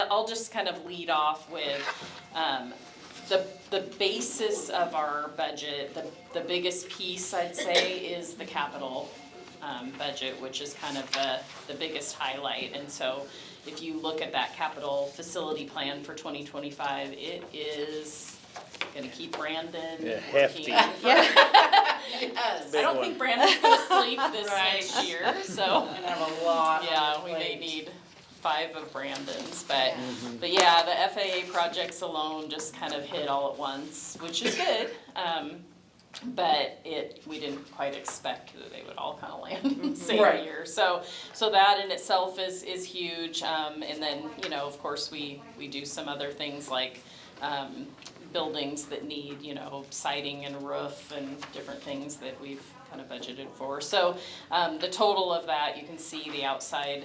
I'll just kind of lead off with, the basis of our budget. The biggest piece, I'd say, is the capital budget, which is kind of the biggest highlight. And so if you look at that capital facility plan for 2025, it is gonna keep Brandon hefty. Yes. I don't think Brandon's gonna sleep this Right. next year, so. And have a lot. Yeah, we may need 5 of Brandon's, but yeah, the FAA projects alone just kind of hit all at once, which is good. But we didn't quite expect that they would all kind of land same Right. year. So that in itself is huge. And then, you know, of course, we do some other things like, buildings that need, you know, siding and roof and different things that we've kind of budgeted for. So the total of that, you can see the outside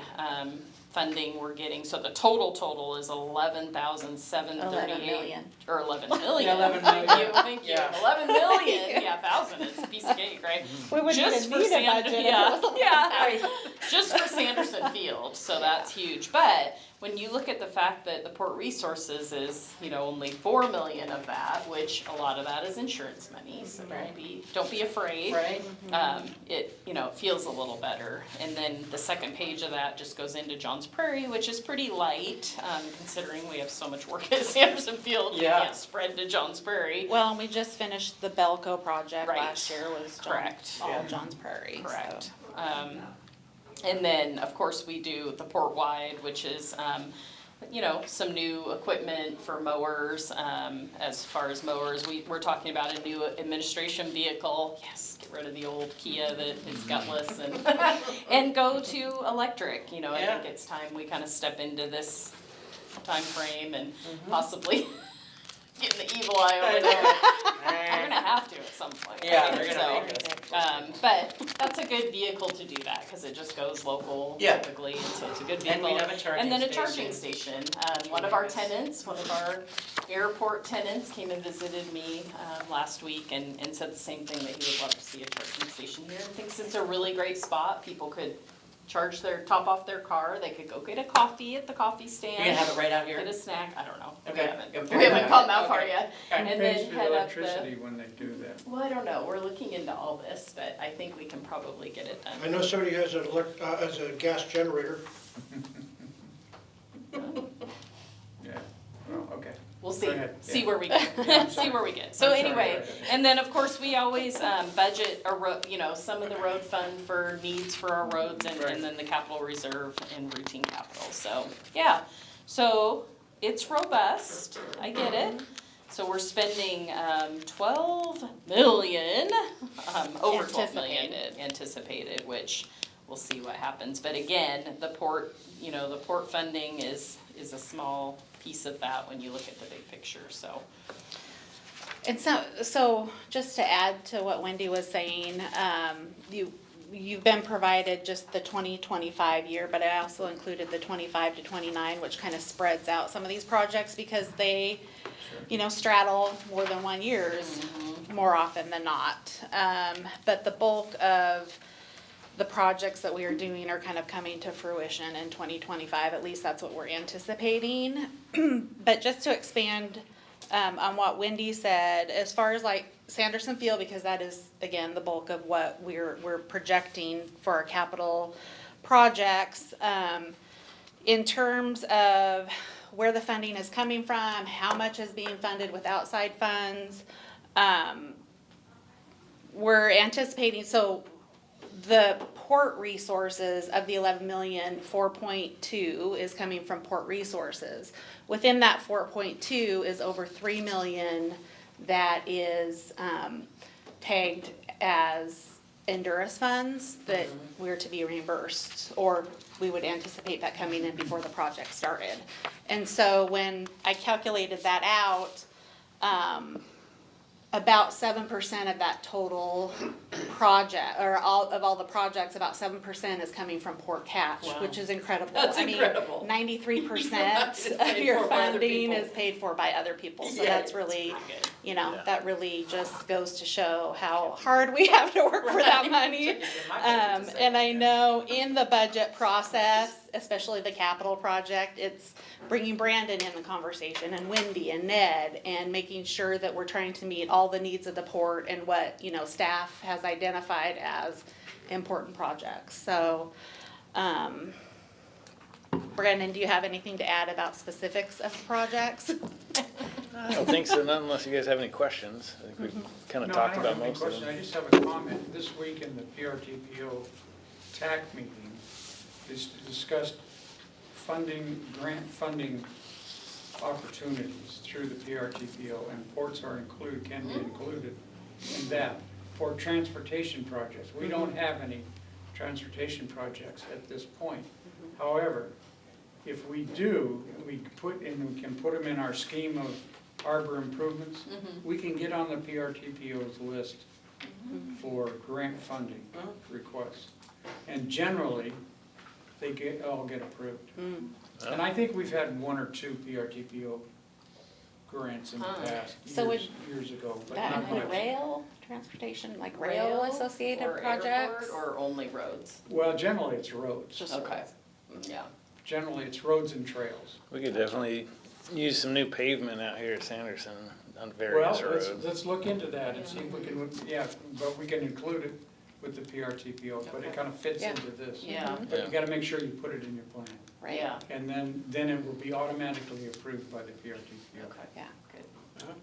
funding we're getting. So the total is 11,738. 11 million. Or 11 million. Yeah, 11 Thank million. you, thank you. Yeah. 11 million. Yeah, 1,000 is a piece of cake, right? We wouldn't Just even for need a Sand- budget. Yeah, yeah, just for Sanderson Field, so that's huge. But when you look at the fact that the Port Resources is, you know, only 4 million of that, which a lot of that is insurance money, so don't be afraid. Right. It, you know, it feels a little better. And then the second page of that just goes into Johns Prairie, which is pretty light, considering we have so much work at Sanderson Field. Yeah. We can't spread to Johns Prairie. Well, and we just finished the Belco project Right. last year, was Correct. all Yeah. Johns Prairie. Correct. So. And then, of course, we do the port-wide, which is, you know, some new equipment for mowers. As far as mowers, we're talking about a new administration vehicle. Yes, get rid of the old Kia that is gutless and go to electric. You know, I Yeah. think it's time we kind of step into this time frame and possibly get the evil eye over there. We're gonna have to at some point. Yeah, right? they're gonna make us. But that's a good vehicle to do that, cause it just goes local Yeah. typically, and so it's a good And vehicle. we have a charging And then a station. charging station. One of our tenants, one of our airport tenants came and visited me, last week and said the same thing, that he would love to see a charging station here, and thinks it's a really great spot. People could top off their car, they could go get a coffee at the coffee stand. You're gonna have it right out here? Get a snack, I don't know. Okay. We haven't come that far Okay. yet. Okay. And Pays then for head the up the, electricity when they do that. well, I don't know, we're looking into all this, but I think we can probably get it I done. know somebody has has a gas generator. Yeah, well, okay. We'll see, Go ahead. see Yeah. where we get, see where we get. So I'm sorry, anyway, go ahead. and then of course, we always budget you know, some of the road fund for needs for our roads and Right. then the capital reserve and routine capital, so, yeah. So, it's robust, I get it. So we're spending 12 million, over 12 million anticipated, which we'll see what happens. But again, the port, you know, the port funding is a small piece of that when you look at the big picture, so. And so just to add to what Wendy was saying, you've been provided just the 2025 year, but I also included the 25 to 29, which kind of spreads out some of these projects because they, you know, straddle more than 1 years more often than not. But the bulk of the projects that we are doing are kind of coming to fruition in 2025, at least that's what we're anticipating. But just to expand on what Wendy said, as far as like Sanderson Field, because that is, again, the bulk of what we're projecting for our capital projects. In terms of where the funding is coming from, how much is being funded with outside funds, we're anticipating, so the port resources of the 11 million, 4.2 is coming from port resources. Within that 4.2 is over 3 million that is tagged as Endurus funds that we're to be reimbursed, or we would anticipate that coming in before the project started. And so when I calculated that out, about 7% of that total project, or all the projects, about 7% is coming from Port Cache, Wow. which is incredible. That's incredible. 93% It's of paid your for by other funding people. is paid for by other people, so Yeah, that's it's really, good. you know, Yeah. that really just goes to show how hard we have to work for that money. My budget's the same. And I know in the budget process, especially the capital project, it's bringing Brandon in the conversation and Wendy and Ned and making sure that we're trying to meet all the needs of the port and what, staff has identified as important projects. So, Brandon, do you have anything to add about specifics of projects? I don't think so, not unless you guys have any questions. I think we've kind of No, talked I don't about have any most of question. them. I just have a comment. This week in the PRTPO TAC meeting, discussed grant funding opportunities through the PRTPO, and ports can be included in that for transportation projects. We don't have any transportation projects at this point. However, if we do, we can put them in our scheme of harbor improvements, we can get on the PRTPO's list for grant funding requests. And generally, they all get approved. And I think we've had one or two PRTPO grants in the past, So years ago, but That not include much. rail, transportation, like rail associated or projects? airport, or only roads? Well, generally it's roads. Just Okay, roads. yeah. Generally it's roads and trails. We could definitely use some new pavement out here at Sanderson on Well, various roads. let's look into that and see if we can, but we can include it with the PRTPO, but it kind of fits Yeah. into this. Yeah, But you gotta make sure you put it in your plan, Right. yeah, and then it will be automatically approved by the PRTPO. okay, Yeah. good,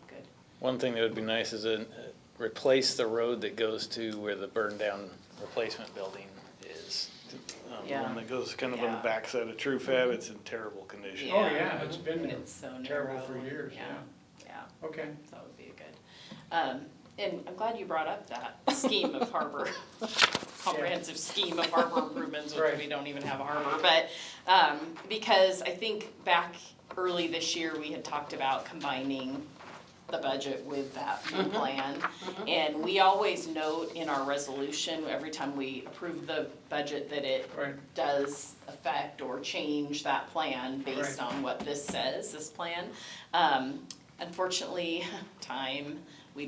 good. One thing that would be nice is to replace the road that goes to where the burned down replacement building is. The Yeah. one that goes kind of on Yeah. the backside of True Fab, it's in terrible condition. Oh, yeah, it's been It's so terrible narrow for and- years, Yeah, Okay, so that would be good. And I'm glad you brought up that scheme of harbor, comprehensive scheme of harbor improvements, which Right. we don't even have a harbor, but, because I think back early this year, we had talked about combining the budget with that new plan. And we always note in our resolution, every time we approve the budget, that it right, does affect or change that plan based Right. on what this says, this plan. Unfortunately, we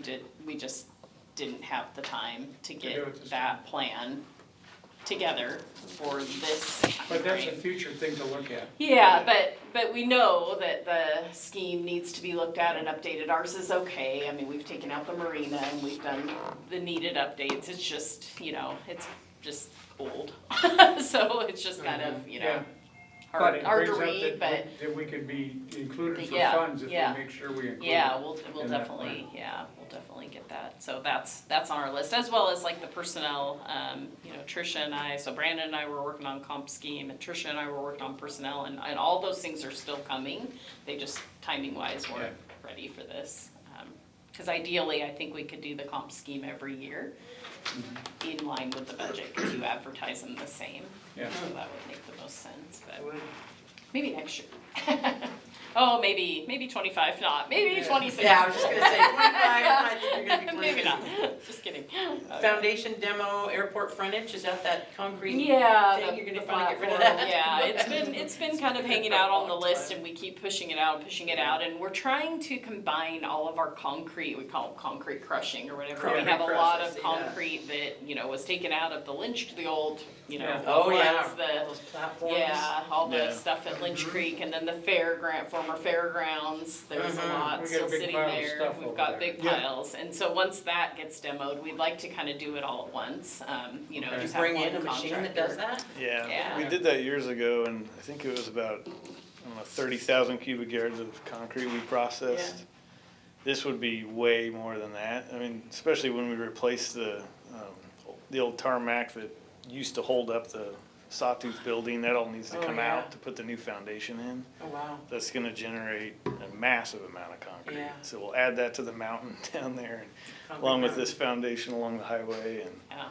just didn't have the time to do it get this that plan together for this but that's a timeframe. future thing to look at. Yeah, but we know that the scheme needs to be looked at and updated. Ours is okay. I mean, we've taken out the marina and we've done the needed updates. It's just, it's just old. So it's just kind of, Yeah. But hard, it hard to brings up read, but that we could be included for Yeah, funds if we yeah. make sure we include it. yeah, we'll in that definitely, we'll definitely get that. So that's on our list, as well as like the personnel, Tricia and I, so Brandon and I were working on comp scheme, and Tricia and I were working on personnel, and all those things are still coming. They just timing wise weren't ready for this. Cause ideally, I think we could do the comp scheme every year in line with the budget, cause you advertise them the same. Yeah. So that would make the most sense, but maybe next year. Oh, maybe 25 not, maybe 26. Yeah, I was just gonna say 25, I think you're gonna be Maybe close. not, just kidding. Okay. Foundation demo, airport frontage, is that concrete? Yeah, thing? the You're gonna the finally get rid of platform, that? yeah, it's been kind of hanging out on the list, and we keep pushing it out, and we're trying to combine all of our concrete, we call it concrete crushing or whatever. We Concrete have a crush, lot I of see that. concrete that, was taken out of the old, Yeah. Oh, what yeah, was the, those platforms. yeah, all the Yeah. stuff at Lynch Creek, and then the former fairgrounds, there's a Mhm. lot We got still a big sitting pile of there, stuff we've over got there. big Yeah. piles, and so once that gets demoed, we'd like to kind of do it all at once, Okay. just have Bring one in a machine that does contractor. that? Yeah, Yeah. we did that years ago, and I think it was about, I don't know, 30,000 cubic yards of concrete we processed. This would be way more than that. I mean, especially when we replaced the old tarmac that used to hold up the Sawtooth building. That all needs to Oh, come yeah. out to put the new foundation in. Oh, wow. That's gonna generate a massive amount of concrete. Yeah. So we'll add that to the mountain down there, and Concrete along with mountain. this foundation along the highway, and Yeah.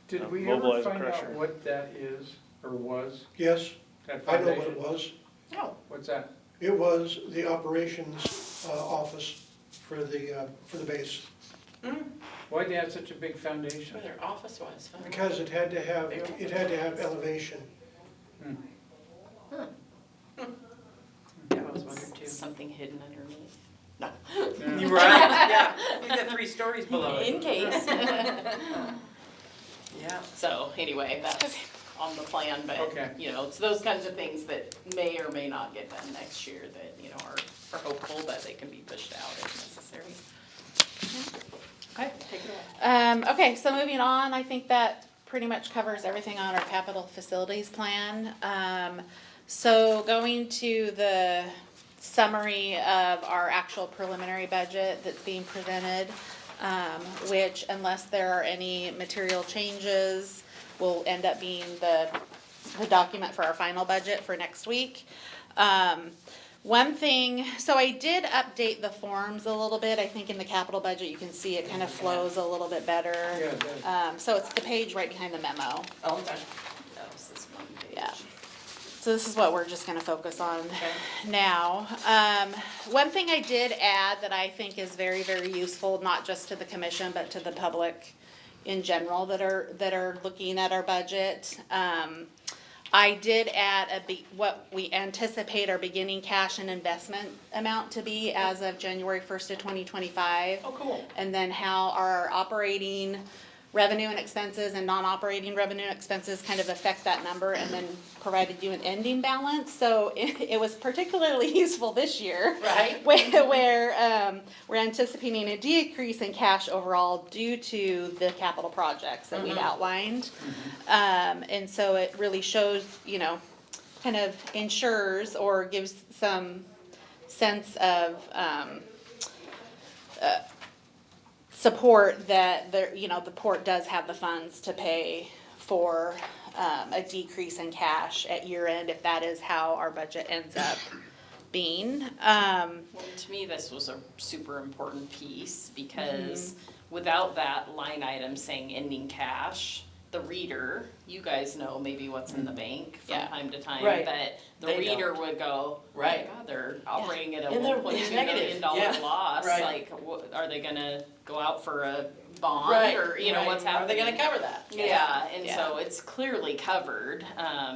Did we ever mobilize a find out crusher. what that is, or was, Yes, that I know what foundation? it was. Oh, What's that? It was the operations office for the base. Why'd they have such a big foundation? Where their office was, huh? Because it had to have elevation. Yeah, I was wondering too. something hidden underneath. Yeah. You're right, yeah, you got 3 stories below it. In case. Yeah. So anyway, that's on the plan, but, Okay. you know, it's those kinds of things that may or may not get done next year that, you know, are hopeful, but they can be pushed out if necessary. Okay, take it away. Okay, so moving on, I think that pretty much covers everything on our capital facilities plan. So going to the summary of our actual preliminary budget that's being presented, which unless there are any material changes, will end up being the document for our final budget for next week. One thing, so I did update the forms a little bit. I think in the capital budget, you can see it kind of flows a little bit better. Yeah, it does. So it's the page right behind the memo. Oh, okay. That was this one page. Yeah. So this is what we're just gonna focus on Okay. now. One thing I did add that I think is very, very useful, not just to the commission, but to the public in general that are looking at our budget. I did add what we anticipate our beginning cash and investment amount to be as of January 1st of 2025. Oh, cool. And then how our operating revenue and expenses and non-operating revenue and expenses kind of affect that number, and then provided you an ending balance. So it was particularly useful this year. Right. Where we're anticipating a decrease in cash overall due to the capital projects that we've outlined. And so it really shows, you know, kind of ensures or gives some sense of support that there, you know, the port does have the funds to pay for a decrease in cash at year end if that is how our budget ends up being. Well, to me, this was a super important piece because without that line item saying ending cash, the reader, you guys know maybe what's in the bank from Yeah. time to time, Right. but the They reader don't. would go, oh my Right. God, they're operating at a And they're $1.2 negative, million yeah. loss. Right. Like, are they gonna go out for a bond Right, or, you know, right. what's happening? Are they gonna cover that? Yeah, and Yeah. so it's clearly covered,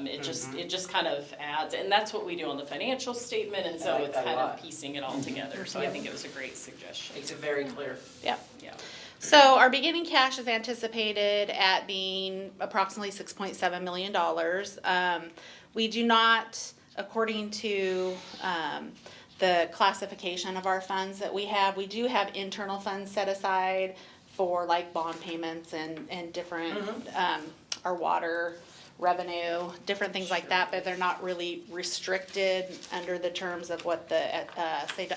it just kind of adds, and that's what we do on the financial statement, and I so like it's that a kind of lot. piecing it all together, so I think it was a great suggestion. Makes it very clear. Yeah. Yeah. So our beginning cash is anticipated at being approximately $6.7 million. We do not, according to the classification of our funds that we do have internal funds set aside for like bond payments and different, our water revenue, different things like that, but they're not really restricted under the terms of what the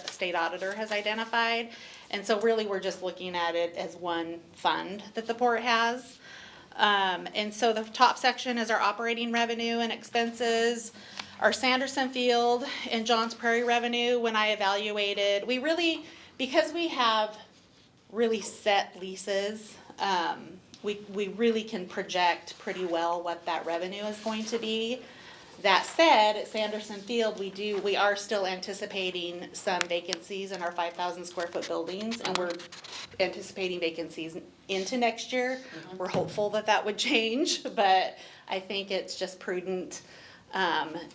state auditor has identified. And so really, we're just looking at it as one fund that the port has. And so the top section is our operating revenue and expenses. Our Sanderson Field and Johns Prairie revenue, when I evaluated, because we have really set leases, we really can project pretty well what that revenue is going to be. That said, at Sanderson Field, we are still anticipating some vacancies in our 5,000 square foot buildings, and we're anticipating vacancies into next year. We're hopeful that that would change, but I think it's just prudent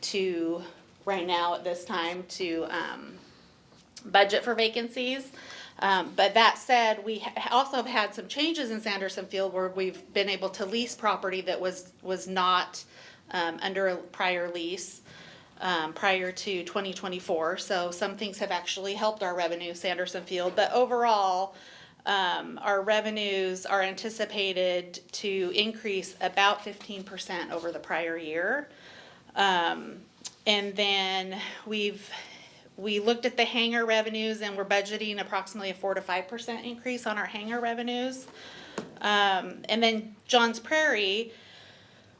to, right now at this time, to budget for vacancies. But that said, we also have had some changes in Sanderson Field where we've been able to lease property that was not under a prior lease prior to 2024. So some things have actually helped our revenue, Sanderson Field. But overall, our revenues are anticipated to increase about 15% over the prior year. And then we looked at the hangar revenues, and we're budgeting approximately a 4 to 5% increase on our hangar revenues. And then Johns Prairie,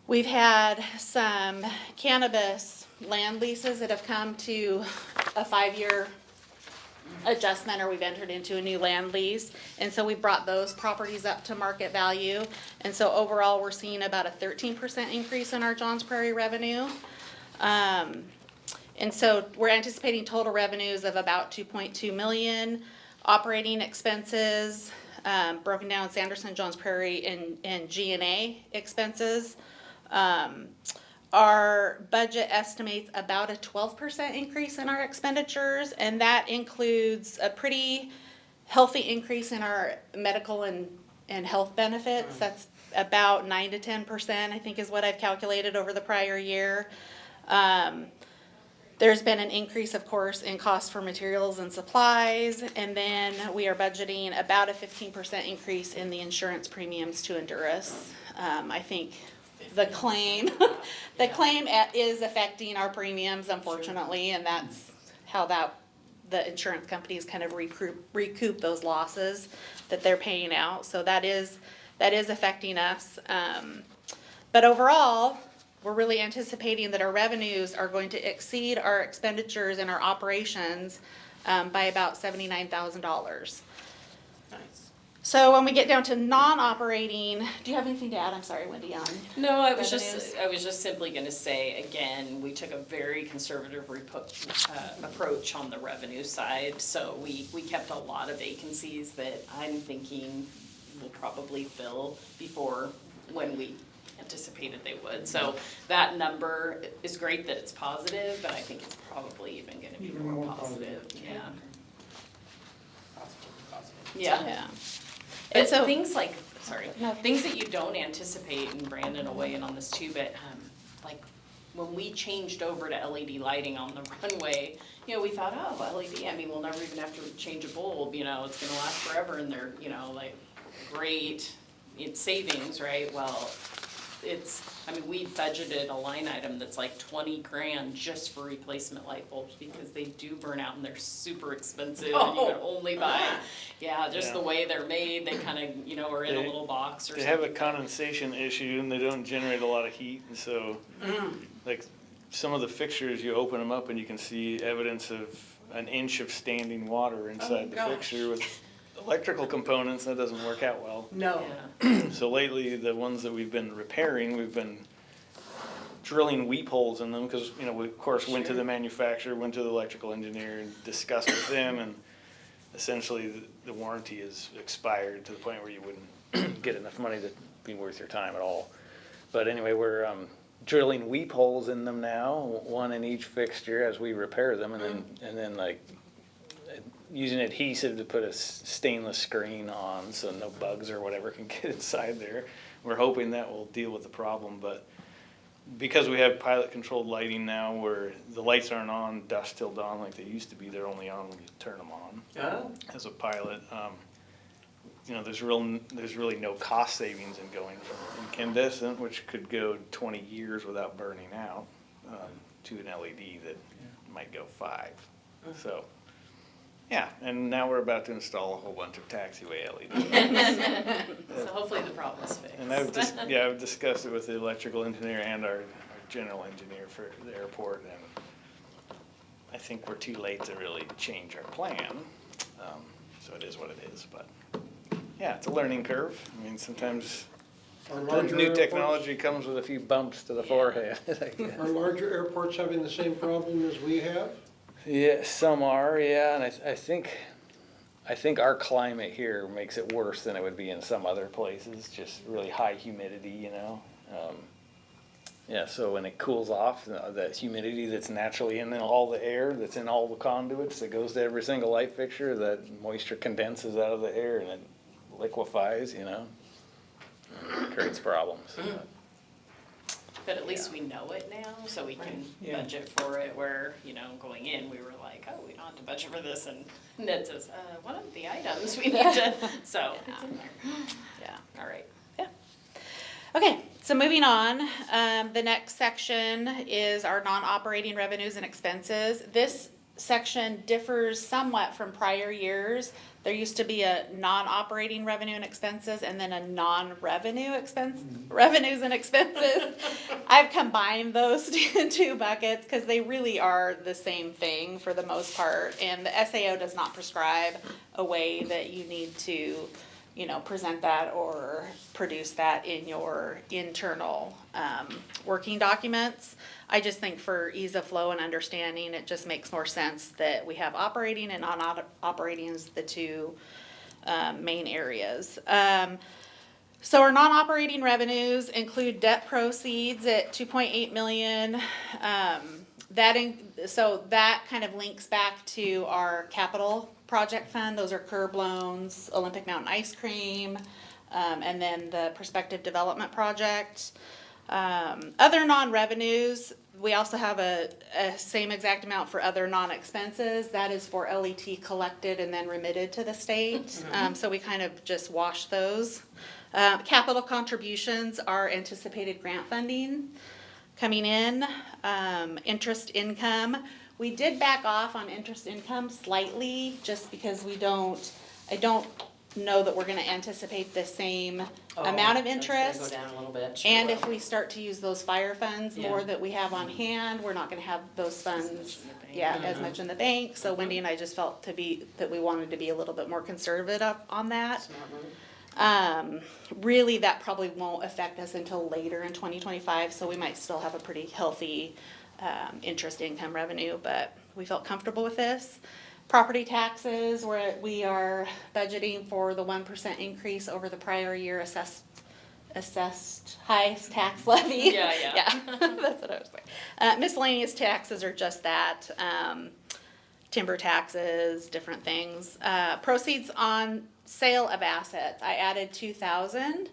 we've had some cannabis land leases that have come to a 5-year adjustment, or we've entered into a new land lease. And so we brought those properties up to market value. And so overall, we're seeing about a 13% increase in our Johns Prairie revenue. And so we're anticipating total revenues of about 2.2 million, operating expenses, broken down Sanderson, Johns Prairie, and G&A expenses. Our budget estimates about a 12% increase in our expenditures, and that includes a pretty healthy increase in our medical and health benefits. That's about 9 to 10%, I think is what I've calculated over the prior year. There's been an increase, of course, in cost for materials and supplies, and then we are budgeting about a 15% increase in the insurance premiums to Honduras. I think the claim, is affecting our premiums, unfortunately, and that's how the insurance companies kind of recoup those losses that they're paying out. So that is affecting us. But overall, we're really anticipating that our revenues are going to exceed our expenditures in our operations by about $79,000. Nice. So when we get down to non-operating, do you have anything to add? I'm sorry, Wendy, on No, I was revenues? just simply gonna say, again, we took a very conservative approach on the revenue side. So we kept a lot of vacancies that I'm thinking will probably fill before when we anticipated they would. So that number is great that it's positive, but I think it's probably even gonna be Even more more positive, positive. yeah. Positive. Yeah. Yeah. But And so- things like, sorry, No. things that you don't anticipate, and Brandon will weigh in on this too, but, like, when we changed over to LED lighting on the runway, you know, we thought, oh, LED, I mean, we'll never even have to change a bulb, you know, it's gonna last forever, and they're, you know, like, great, it's savings, right? Well, we budgeted a line item that's like 20 grand just for replacement light bulbs because they do burn out and they're super expensive and you can only buy, just the Yeah. way they're made, they kind of, you know, are in a They- little box or They something. have a condensation issue and they don't generate a lot of heat, and so, like, some of the fixtures, you open them up and you can see evidence of an inch of standing water inside the gosh. fixture with electrical components. That doesn't work out well. No. Yeah. So lately, the ones that we've been repairing, we've been drilling weep holes in them, because, you know, we of course went to the manufacturer, went to the electrical engineer and discussed with them, and essentially the warranty is expired to the point where you wouldn't get enough money to be worth your time at all. But anyway, we're drilling weep holes in them now, one in each fixture as we repair them, and then like using adhesive to put a stainless screen on so no bugs or whatever can get inside there. We're hoping that will deal with the problem, but because we have pilot controlled lighting now where the lights aren't on dusk till dawn like they used to be, they're only on when you turn them on Oh, as a pilot. You know, there's really no cost savings in going from incandescent, which could go 20 years without burning out, to an LED that might go 5. So, yeah, and now we're about to install a whole bunch of taxiway LEDs. So hopefully the problem's fixed. And I've discussed it with the electrical engineer and our general engineer for the airport, and I think we're too late to really change our plan. So it is what it is, but, yeah, it's a learning curve. I mean, sometimes Are the larger new airports- technology comes with a few bumps to the forehead, I guess. Are larger airports having the same problem as we have? Yeah, some are, yeah, and I think our climate here makes it worse than it would be in some other places, just really high humidity, you know? Yeah, so when it cools off, that humidity that's naturally in all the air, that's in all the conduits, that goes to every single light fixture, that moisture condenses out of the air and it liquefies, you know? Creates problems. But at least we know it now, so we can Yeah. budget for it, where, you know, going in, we were like, oh, we don't have to budget for this, and Ned says, one of the items we need to, so, it's in there. Yeah. All right. Okay, so moving on, the next section is our non-operating revenues and expenses. This section differs somewhat from prior years. There used to be a non-operating revenue and expenses and then a non-revenue expense, revenues and expenses. I've combined those two buckets because they really are the same thing for the most part. And the SAO does not prescribe a way that you need to, you know, present that or produce that in your internal working documents. I just think for ease of flow and understanding, it just makes more sense that we have operating and non-operating as the two main areas. So our non-operating revenues include debt proceeds at 2.8 million. So that kind of links back to our capital project fund. Those are curb loans, Olympic Mountain Ice Cream, and then the prospective development project. Other non-revenues, we also have a same exact amount for other non-expenses. That is for LET collected and then remitted to the state. So we kind of just wash those. Capital contributions are anticipated grant funding coming in. Interest income, we did back off on interest income slightly, just because I don't know that we're gonna anticipate the same amount of interest. That's gonna go down a little bit. Sure And will. if we start to use those fire funds more Yeah. that we have on hand, we're not gonna have those funds, in the bank. yeah, as much in the bank. So Wendy and I just felt that we wanted to be a little bit more conservative on that. Smart move. Really, that probably won't affect us until later in 2025, so we might still have a pretty healthy interest income revenue, but we felt comfortable with this. Property taxes, we are budgeting for the 1% increase over the prior year assessed highest tax levy. Yeah. Yeah, that's what I was saying. Miscellaneous taxes are just that, timber taxes, different things. Proceeds on sale of assets, I added 2,000.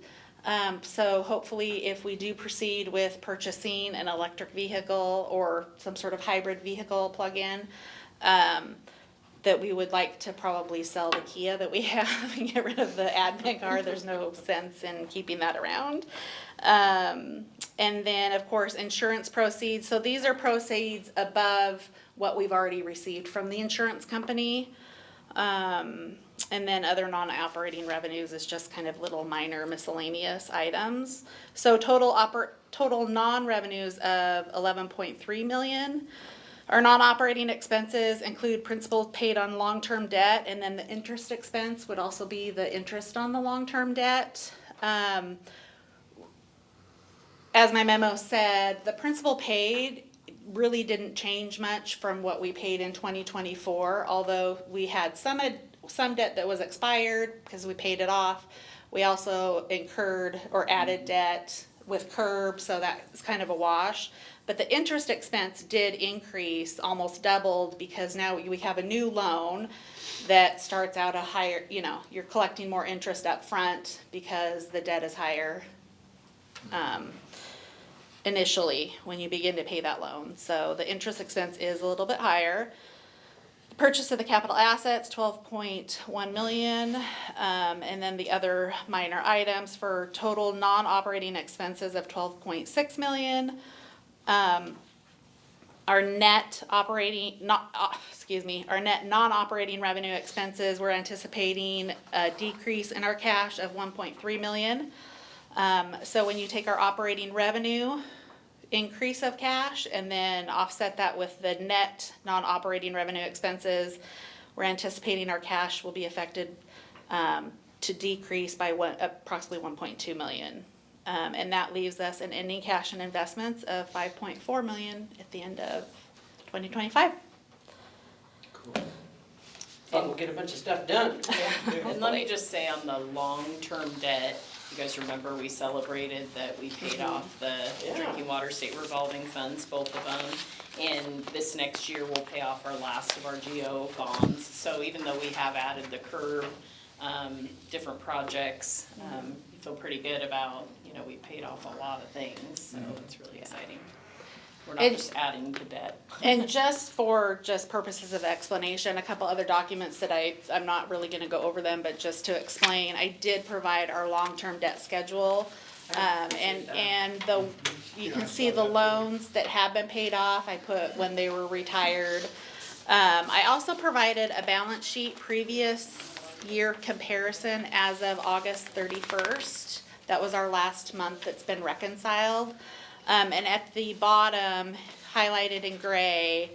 So hopefully if we do proceed with purchasing an electric vehicle or some sort of hybrid vehicle plug-in, that we would like to probably sell the Kia that we have and get rid of the admin car. There's no sense in keeping that around. And then, of course, insurance proceeds. So these are proceeds above what we've already received from the insurance company. And then other non-operating revenues is just kind of little minor miscellaneous items. So total non-revenues of 11.3 million. Our non-operating expenses include principal paid on long-term debt, and then the interest expense would also be the interest on the long-term debt. As my memo said, the principal paid really didn't change much from what we paid in 2024, although we had some debt that was expired because we paid it off. We also incurred or added debt with curb, so that's kind of a wash. But the interest expense did increase, almost doubled, because now we have a new loan that starts out a higher, you're collecting more interest up front because the debt is higher initially when you begin to pay that loan. So the interest expense is a little bit higher. Purchase of the capital assets, 12.1 million, and then the other minor items for total non-operating expenses of 12.6 million. Our net non-operating revenue expenses, we're anticipating a decrease in our cash of 1.3 million. So when you take our operating revenue increase of cash and then offset that with the net non-operating revenue expenses, we're anticipating our cash will be affected to decrease by approximately 1.2 million. And that leaves us an ending cash and investments of 5.4 million at the end of 2025. Cool. And we'll get a bunch of stuff done. And let me just say on the long-term debt, you guys remember we celebrated that we paid off the Yeah. drinking water state revolving funds, both of them. And this next year we'll pay off our last of our GO bonds. So even though we have added the curb, different projects, we feel pretty good about, we paid off a lot of things, so it's really exciting. We're not just adding to debt. And just for purposes of explanation, a couple other documents that I'm not really gonna go over them, but just to explain, I did provide our long-term debt schedule. You can see the loans that have been paid off, I put when they were retired. I also provided a balance sheet previous year comparison as of August 31st. That was our last month that's been reconciled. And at the bottom, highlighted in gray,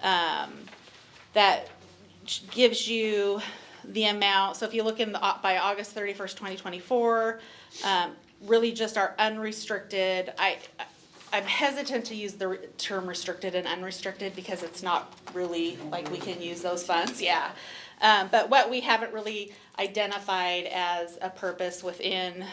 that gives you the amount. So if you look by August 31st, 2024, really just our unrestricted, I'm hesitant to use the term restricted and unrestricted because it's not really like we can use those funds, yeah. But what we haven't really identified as a purpose within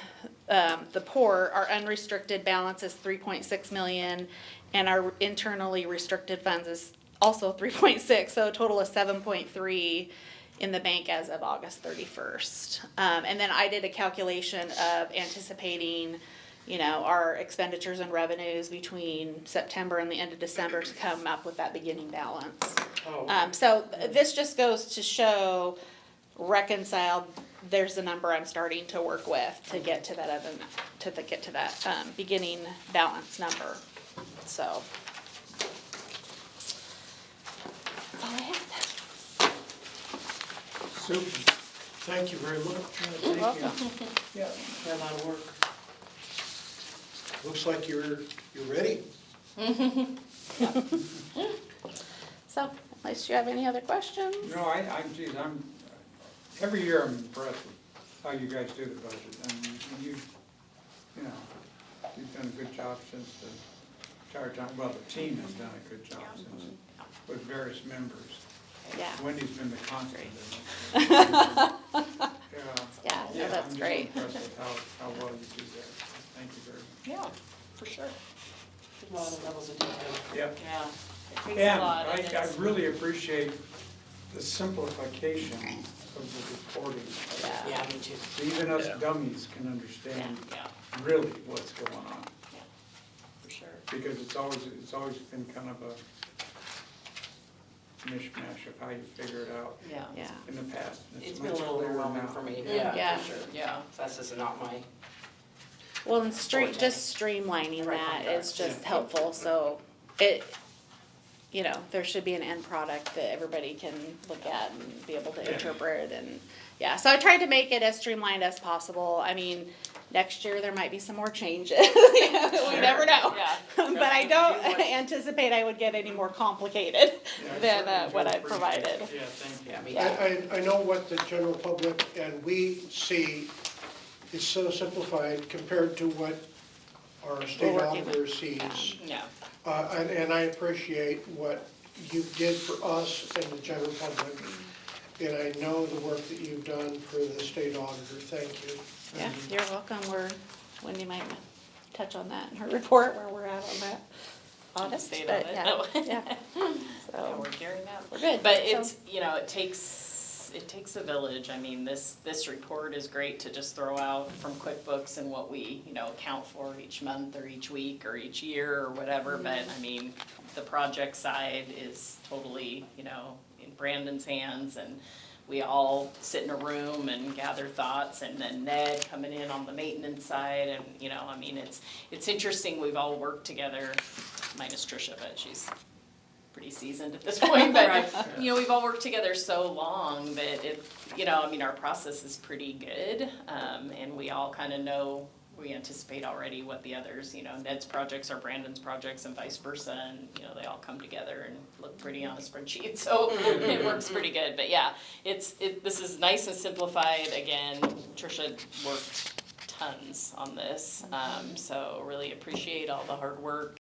the port, our unrestricted balance is 3.6 million, and our internally restricted funds is also 3.6, so a total of 7.3 in the bank as of August 31st. And then I did a calculation of anticipating, you know, our expenditures and revenues between September and the end of December to come up with that beginning balance. Oh, So this just goes to show reconciled, there's the number I'm starting to work with to get to that other, get to that, beginning balance number, so. That's all I had. Super. Thank you very much. You're welcome. Yeah, a lot of work. looks like you're ready. So, unless you have any other questions? No, geez, every year I'm impressed with how you guys do the budget. I mean, you know, you've done a good job since the entire time, well, the team has done a good job since, with various members. Yeah, Wendy's been the constant. yeah, Yeah, no, that's great. I'm just impressed with how well you do that. Thank you very much. Yeah, for sure. A lot of levels of detail. Yep. Yeah, it takes a And lot, I and it's, really appreciate the simplification of the reporting. Yeah. Yeah, me too. So even us Yeah. dummies can understand yeah, really what's going on. for sure. Because it's always been kind of a mishmash of how you figure it out Yeah. Yeah, in the past. It's been a much little clearer overwhelming now. for me. Yeah. For sure. Yeah. That's just not my, well, and just streamlining Right, that right, is just yeah. helpful, so it, you know, there should be an end product that everybody can look at and be able to Yeah. interpret and, yeah, so I tried to make it as streamlined as possible. I mean, next year there might be some more changes, you know, we never know. Yeah. But I don't anticipate I would get any more complicated Yeah, I than certainly do what I appreciate provided. it. Yeah, thank you. yeah, me Yeah. I know what the general public and we see is so simplified compared to what our state working with- auditor sees. Yeah. And I appreciate what you did for us and the general public. And I know the work that you've done for the state auditor. Thank you. Yeah, you're welcome, Wendy might touch on that in her report, where we're at on that audit, Stayed but on it. yeah, No. yeah. Yeah, So, we're gearing up. we're good. But So- it's, you know, it takes a village. I mean, this report is great to just throw out from QuickBooks and what we, you know, account for each month or each week or each year or whatever, but I mean, the project side is totally, you know, in Brandon's hands, and we all sit in a room and gather thoughts, and then Ned coming in on the maintenance side, and, you know, I mean, it's interesting, we've all worked together, minus Tricia, but she's pretty seasoned at this point, but, you know, we've all worked together so long that it, you know, I mean, our process is pretty good, and we all kind of know, we anticipate already what the others, you know, Ned's projects are Brandon's projects and vice versa, and, you know, they all come together and look pretty on a spreadsheet, so it works pretty good, but yeah, this is nice and simplified, again, Tricia worked tons on this, so really appreciate all the hard work